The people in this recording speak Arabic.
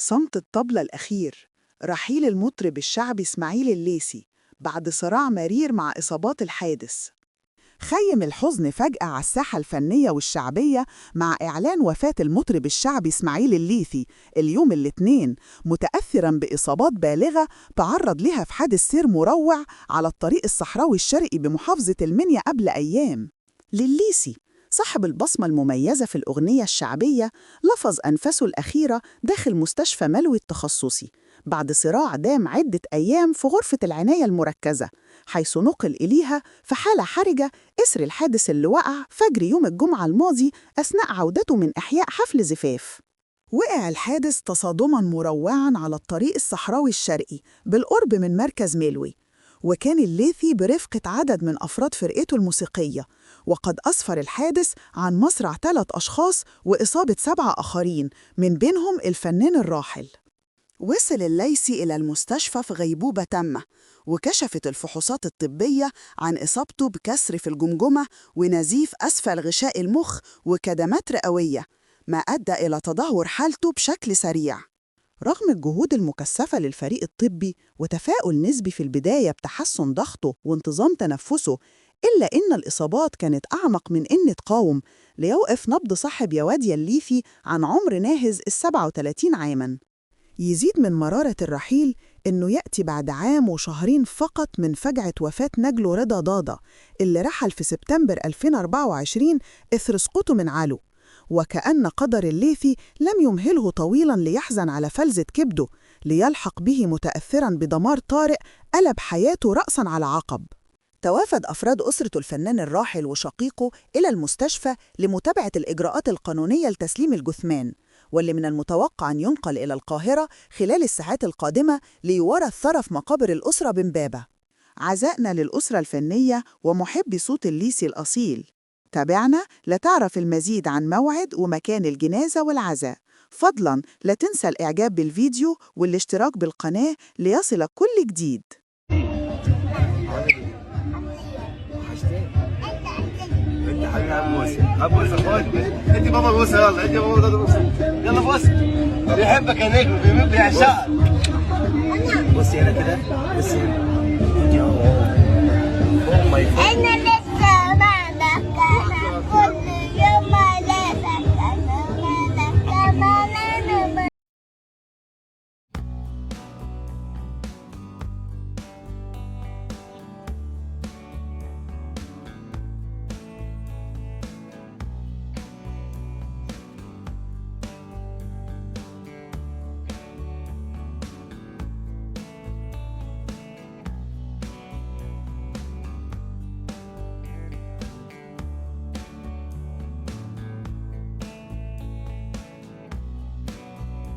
صمت الطبلة الأخير، رحيل المطرب الشعبي إسماعيل الليثي بعد صراع مرير مع إصابات الحادث. خيم الحزن فجأة على الساحة الفنية والشعبية مع إعلان وفاة المطرب الشعبي إسماعيل الليثي اليوم الاثنين، متأثراً بإصابات بالغة تعرض لها في حادث سير مروع على الطريق الصحراوي الشرقي بمحافظة المنيا قبل أيام. لليثي صاحب البصمة المميزة في الأغنية الشعبية لفظ أنفاسه الأخيرة داخل مستشفى ملوي التخصصي بعد صراع دام عدة أيام في غرفة العناية المركزة، حيث نقل إليها في حالة حرجة إثر الحادث اللي وقع فجر يوم الجمعة الماضي أثناء عودته من إحياء حفل زفاف. وقع الحادث تصادماً مروعاً على الطريق الصحراوي الشرقي بالقرب من مركز ملوي، وكان الليثي برفقة عدد من أفراد فرقته الموسيقية، وقد أسفر الحادث عن مصرع 3 أشخاص وإصابة 7 آخرين من بينهم الفنان الراحل. وصل الليثي إلى المستشفى في غيبوبة تامة، وكشفت الفحوصات الطبية عن إصابته بكسر في الجمجمة ونزيف أسفل غشاء المخ وكدمات رئوية، ما أدى إلى تدهور حالته بشكل سريع. رغم الجهود المكثفة للفريق الطبي وتفاؤل نسبي في البداية بتحسن ضغطه وانتظام تنفسه، إلا إن الإصابات كانت أعمق من إن تقاوم ليوقف نبض صاحب يواديا الليثي عن عمر ناهز 37 عاماً. يزيد من مرارة الرحيل إنه يأتي بعد عام وشهرين فقط من فجعة وفاة نجله رضا ضاضة اللي رحل في سبتمبر 2024 إثر سقوطه من علو، وكأن قدر الليثي لم يمهله طويلاً ليحزن على فلذة كبده ليلحق به متأثراً بدمار طارئ قلب حياته رأساً على عقب. توافد أفراد أسرة الفنان الراحل وشقيقه إلى المستشفى لمتابعة الإجراءات القانونية لتسليم الجثمان، واللي من المتوقع أن ينقل إلى القاهرة خلال الساعات القادمة ليورى الثرى في مقابر الأسرة بإمبابة. عزائنا للأسرة الفنية ومحبي صوت الليثي الأصيل. تابعنا لتعرف المزيد عن موعد ومكان الجنازة والعزاء. فضلاً لا تنسى الإعجاب بالفيديو والاشتراك بالقناة ليصلك كل جديد. انت حبيبي ابوس اخوك، انت بابا بوسه، يلا انت بابا بوسه، يلا بوسه، بيحبك يا نجم، بيعشقك. بصي هنا كده، بصي هنا.